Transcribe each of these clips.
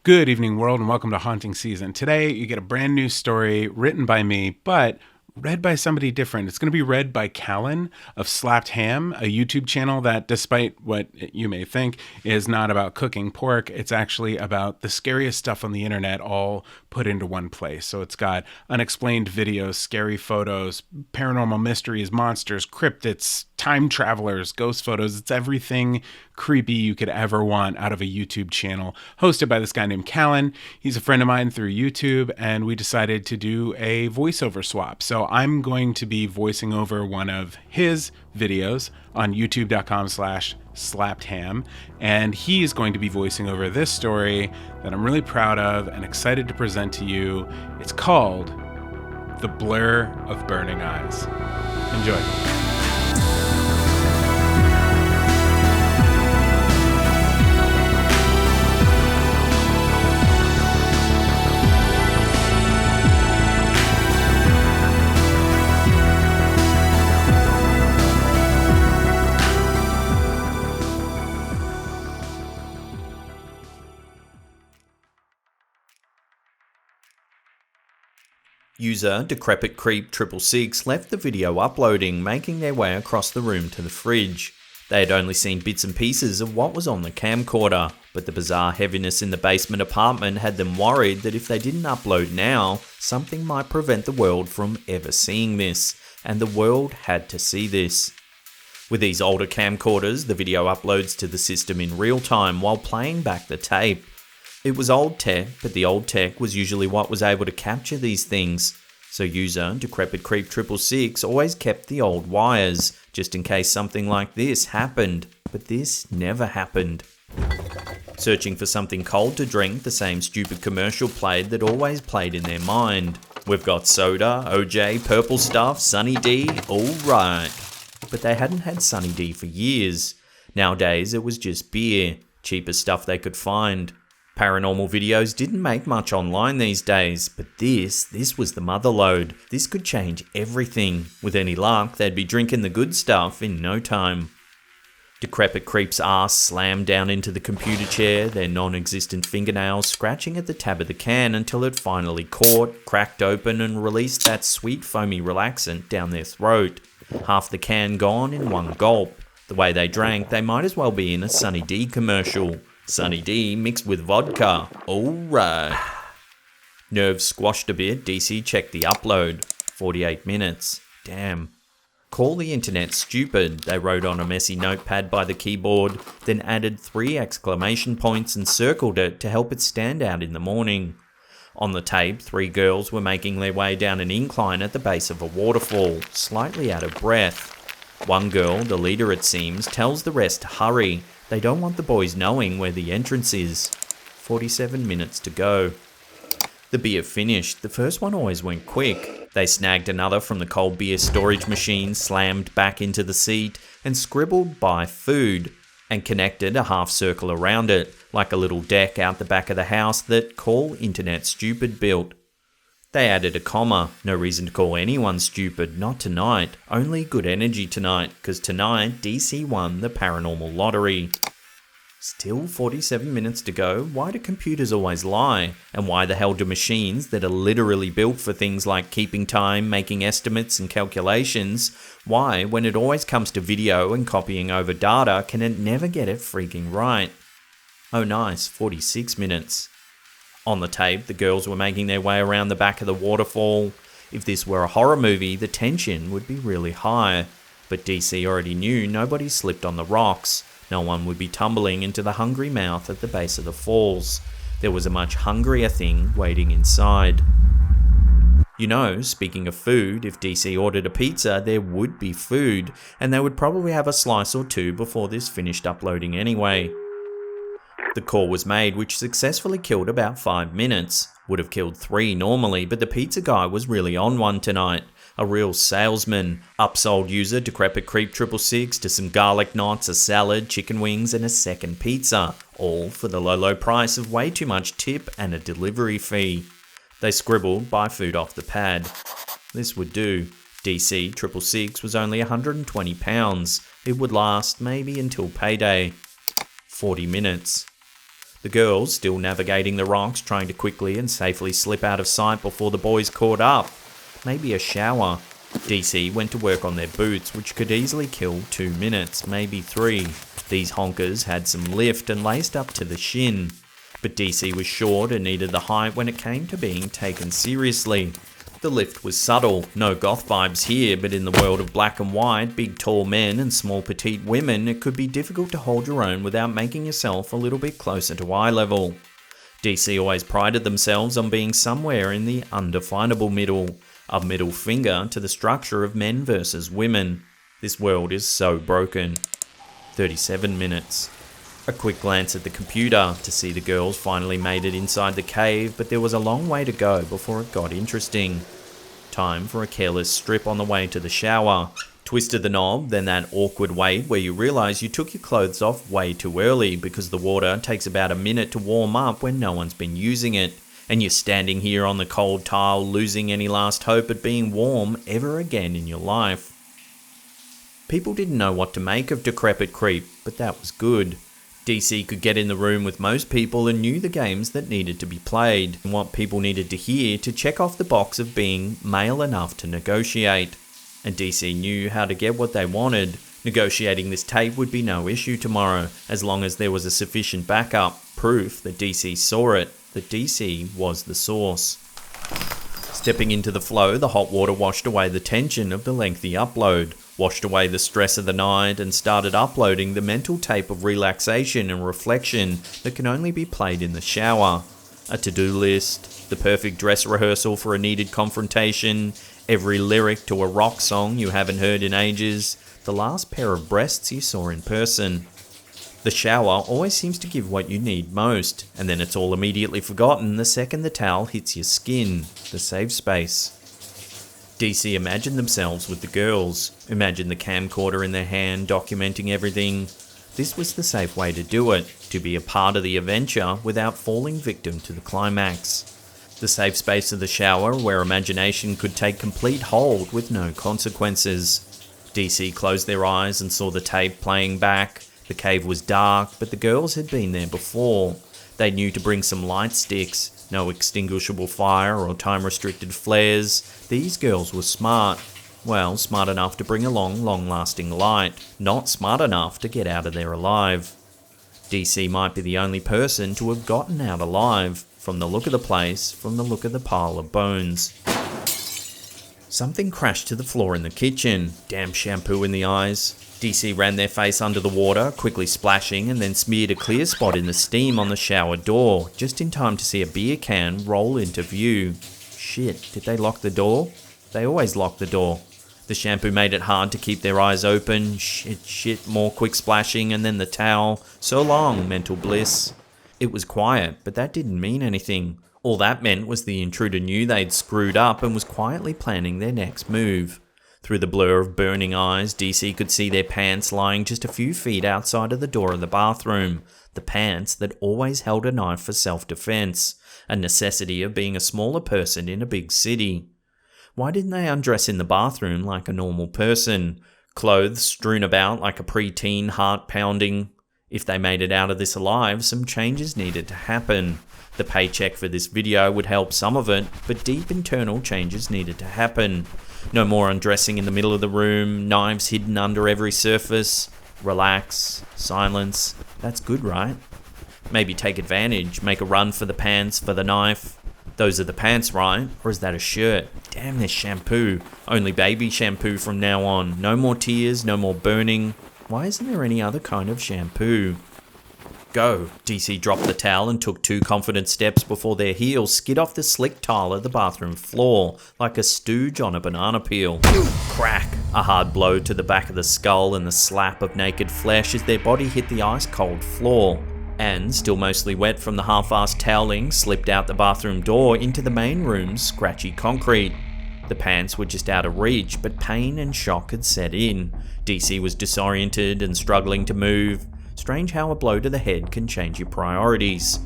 Good evening, world, and welcome to Haunting Season. Today, you get a brand new story written by me, but read by somebody different. It's going to be read by Callan of SlappedHam, a YouTube channel that, despite what you may think, is not about cooking pork. It's actually about the scariest stuff on the internet all put into one place. So it's got unexplained videos, scary photos, paranormal mysteries, monsters, cryptids, time travelers, ghost photos. It's everything creepy you could ever want out of a YouTube channel hosted by this guy named Callan. He's a friend of mine through YouTube, and we decided to do a voiceover swap. So I'm going to be voicing over one of his videos on youtube.com/SlappedHam, and he is going to be voicing over this story that I'm really proud of and excited to present to you. It's called The Blur of Burning Eyes. Enjoy. User Decrepit Creep 666 left the video uploading, making their way across the room to the fridge. They had only seen bits and pieces of what was on the camcorder, but the bizarre heaviness in the basement apartment had them worried that if they didn't upload now, something might prevent the world from ever seeing this, and the world had to see this. With these older camcorders, the video uploads to the system in real time while playing back the tape. It was old tech, but the old tech was usually what was able to capture these things. So user Decrepit Creep 666 always kept the old wires, just in case something like this happened. But this never happened. Searching for something cold to drink, the same stupid commercial played that always played in their mind. We've got soda, OJ, purple stuff, Sunny D, alright. But they hadn't had Sunny D for years. Nowadays it was just beer, cheapest stuff they could find. Paranormal videos didn't make much online these days, but this was the motherlode. This could change everything. With any luck, they'd be drinking the good stuff in no time. Decrepit Creep's ass slammed down into the computer chair, their non-existent fingernails scratching at the tab of the can until it finally caught, cracked open and released that sweet foamy relaxant down their throat. Half the can gone in one gulp. The way they drank, they might as well be in a Sunny D commercial. Sunny D mixed with vodka. Alright. Nerves squashed a bit, DC checked the upload. 48 minutes. Damn. Call the internet stupid, they wrote on a messy notepad by the keyboard, then added 3 exclamation points and circled it to help it stand out in the morning. On the tape, 3 girls were making their way down an incline at the base of a waterfall, slightly out of breath. One girl, the leader it seems, tells the rest to hurry. They don't want the boys knowing where the entrance is. 47 minutes to go. The beer finished. The first one always went quick. They snagged another from the cold beer storage machine, slammed back into the seat, and scribbled "buy food," and connected a half circle around it, like a little deck out the back of the house that Call Internet Stupid built. They added a comma. No reason to call anyone stupid, not tonight. Only good energy tonight, because tonight DC won the paranormal lottery. Still 47 minutes to go. Why do computers always lie? And why the hell do machines that are literally built for things like keeping time, making estimates and calculations, why, when it always comes to video and copying over data, can it never get it freaking right? Oh nice, 46 minutes. On the tape, the girls were making their way around the back of the waterfall. If this were a horror movie, the tension would be really high. But DC already knew nobody slipped on the rocks. No one would be tumbling into the hungry mouth at the base of the falls. There was a much hungrier thing waiting inside. You know, speaking of food, if DC ordered a pizza, there would be food, and they would probably have a slice or two before this finished uploading anyway. The call was made, which successfully killed about 5 minutes. Would have killed 3 normally, but the pizza guy was really on one tonight. A real salesman. Upsold user Decrepit Creep 666 to some garlic knots, a salad, chicken wings and a second pizza. All for the low price of way too much tip and a delivery fee. They scribbled "buy food" off the pad. This would do. DC 666 was only £120. It would last maybe until payday. 40 minutes. The girls still navigating the rocks, trying to quickly and safely slip out of sight before the boys caught up. Maybe a shower. DC went to work on their boots, which could easily kill 2 minutes, maybe 3. These honkers had some lift and laced up to the shin. But DC was short and needed the height when it came to being taken seriously. The lift was subtle, no goth vibes here, but in the world of black and white, big tall men and small petite women, it could be difficult to hold your own without making yourself a little bit closer to eye level. DC always prided themselves on being somewhere in the undefinable middle, a middle finger to the structure of men versus women. This world is so broken. 37 minutes. A quick glance at the computer to see the girls finally made it inside the cave, but there was a long way to go before it got interesting. Time for a careless strip on the way to the shower. Twisted the knob, then that awkward wait where you realise you took your clothes off way too early because the water takes about a minute to warm up when no one's been using it, and you're standing here on the cold tile losing any last hope at being warm ever again in your life. People didn't know what to make of Decrepit Creep, but that was good. DC could get in the room with most people and knew the games that needed to be played, and what people needed to hear to check off the box of being male enough to negotiate. And DC knew how to get what they wanted. Negotiating this tape would be no issue tomorrow, as long as there was a sufficient backup, proof that DC saw it, that DC was the source. Stepping into the flow, the hot water washed away the tension of the lengthy upload, washed away the stress of the night, and started uploading the mental tape of relaxation and reflection that can only be played in the shower. A to-do list, the perfect dress rehearsal for a needed confrontation, every lyric to a rock song you haven't heard in ages, the last pair of breasts you saw in person. The shower always seems to give what you need most, and then it's all immediately forgotten the second the towel hits your skin, the safe space. DC imagined themselves with the girls, imagined the camcorder in their hand documenting everything. This was the safe way to do it, to be a part of the adventure without falling victim to the climax. The safe space of the shower where imagination could take complete hold with no consequences. DC closed their eyes and saw the tape playing back. The cave was dark, but the girls had been there before. They knew to bring some light sticks. No extinguishable fire or time-restricted flares. These girls were smart. Well, smart enough to bring along long-lasting light. Not smart enough to get out of there alive. DC might be the only person to have gotten out alive. From the look of the place, from the look of the pile of bones. Something crashed to the floor in the kitchen. Damn shampoo in the eyes. DC ran their face under the water, quickly splashing, and then smeared a clear spot in the steam on the shower door, just in time to see a beer can roll into view. Shit, did they lock the door? They always lock the door. The shampoo made it hard to keep their eyes open. Shit, more quick splashing, and then the towel. So long, mental bliss. It was quiet, but that didn't mean anything. All that meant was the intruder knew they'd screwed up and was quietly planning their next move. Through the blur of burning eyes, DC could see their pants lying just a few feet outside of the door of the bathroom. The pants that always held a knife for self-defense, a necessity of being a smaller person in a big city. Why didn't they undress in the bathroom like a normal person? Clothes strewn about like a preteen heart pounding. If they made it out of this alive, some changes needed to happen. The paycheck for this video would help some of it, but deep internal changes needed to happen. No more undressing in the middle of the room, knives hidden under every surface. Relax, silence, that's good, right? Maybe take advantage, make a run for the pants, for the knife. Those are the pants, right? Or is that a shirt? Damn, there's shampoo. Only baby shampoo from now on. No more tears, no more burning. Why isn't there any other kind of shampoo? Go. DC dropped the towel and took 2 confident steps before their heels skid off the slick tile of the bathroom floor, like a stooge on a banana peel. Crack! A hard blow to the back of the skull and the slap of naked flesh as their body hit the ice-cold floor. And, still mostly wet from the half-assed toweling, slipped out the bathroom door into the main room's scratchy concrete. The pants were just out of reach, but pain and shock had set in. DC was disoriented and struggling to move. Strange how a blow to the head can change your priorities.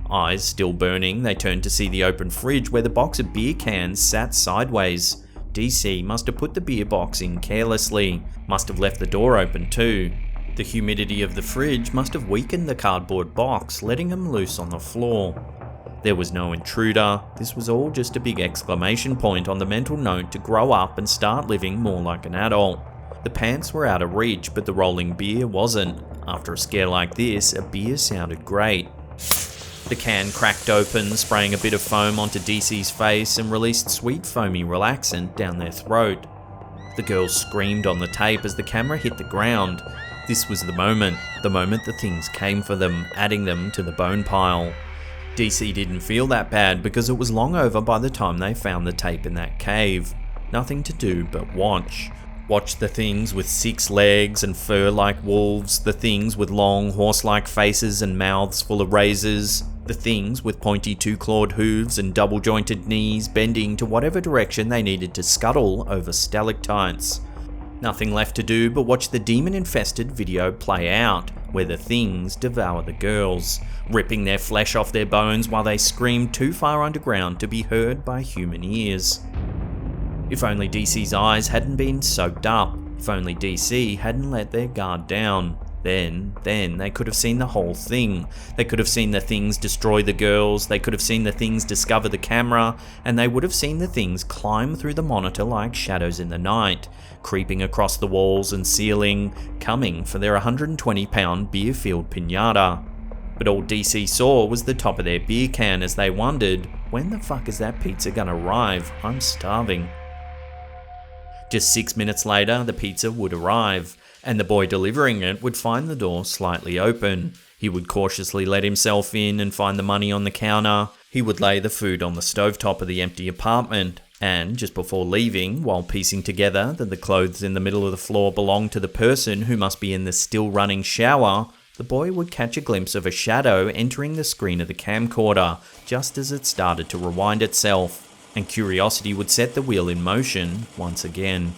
Eyes still burning, they turned to see the open fridge where the box of beer cans sat sideways. DC must have put the beer box in carelessly. Must have left the door open too. The humidity of the fridge must have weakened the cardboard box, letting him loose on the floor. There was no intruder. This was all just a big exclamation point on the mental note to grow up and start living more like an adult. The pants were out of reach, but the rolling beer wasn't. After a scare like this, a beer sounded great. The can cracked open, spraying a bit of foam onto DC's face and released sweet foamy relaxant down their throat. The girls screamed on the tape as the camera hit the ground. This was the moment the things came for them, adding them to the bone pile. DC didn't feel that bad because it was long over by the time they found the tape in that cave. Nothing to do but watch. Watch the things with 6 legs and fur like wolves, the things with long horse-like faces and mouths full of razors, the things with pointy 2-clawed hooves and double-jointed knees bending to whatever direction they needed to scuttle over stalactites. Nothing left to do but watch the demon-infested video play out, where the things devour the girls, ripping their flesh off their bones while they scream too far underground to be heard by human ears. If only DC's eyes hadn't been soaked up, if only DC hadn't let their guard down, then they could have seen the whole thing. They could have seen the things destroy the girls, they could have seen the things discover the camera, and they would have seen the things climb through the monitor like shadows in the night, creeping across the walls and ceiling, coming for their 120-pound beer-filled piñata. But all DC saw was the top of their beer can as they wondered, when the fuck is that pizza gonna arrive? I'm starving. Just 6 minutes later, the pizza would arrive, and the boy delivering it would find the door slightly open. He would cautiously let himself in and find the money on the counter. He would lay the food on the stovetop of the empty apartment, and just before leaving, while piecing together that the clothes in the middle of the floor belonged to the person who must be in the still running shower, the boy would catch a glimpse of a shadow entering the screen of the camcorder just as it started to rewind itself. And curiosity would set the wheel in motion once again.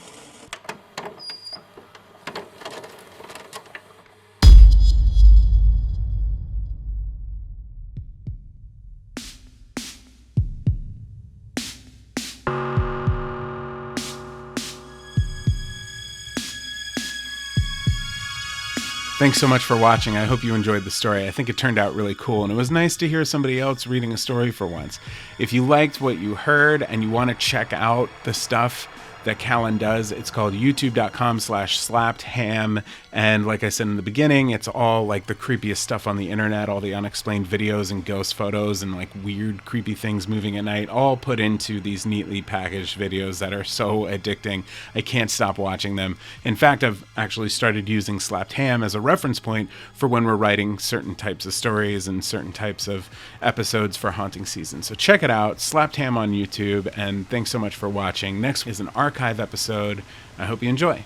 Thanks so much for watching. I hope you enjoyed the story. I think it turned out really cool, and it was nice to hear somebody else reading a story for once. If you liked what you heard and you want to check out the stuff that Callan does, it's called youtube.com/slappedham, and like I said in the beginning, it's all like the creepiest stuff on the internet, all the unexplained videos and ghost photos and like weird creepy things moving at night, all put into these neatly packaged videos that are so addicting. I can't stop watching them. In fact, I've actually started using SlappedHam as a reference point for when we're writing certain types of stories and certain types of episodes for haunting season. So check it out, SlappedHam on YouTube, and thanks so much for watching. Next is an archive episode. I hope you enjoy.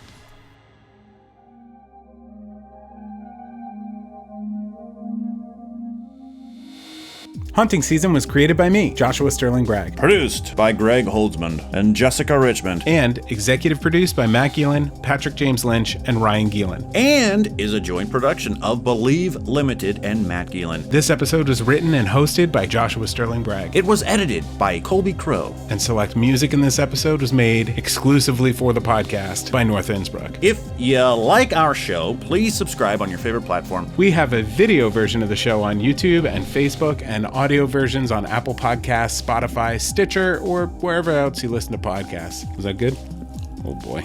Haunting Season was created by me, Joshua Sterling Bragg. Produced by Greg Holdsman and Jessica Richmond. And executive produced by Matt Geelan, Patrick James Lynch, and Ryan Geelan. And is a joint production of Believe Limited and Matt Geelan. This episode was written and hosted by Joshua Sterling Bragg. It was edited by Colby Crow. And select music in this episode was made exclusively for the podcast by North Innsbruck. If you like our show, please subscribe on your favorite platform. We have a video version of the show on YouTube and Facebook, and audio versions on Apple Podcasts, Spotify, Stitcher, or wherever else you listen to podcasts. Was that good? Oh boy.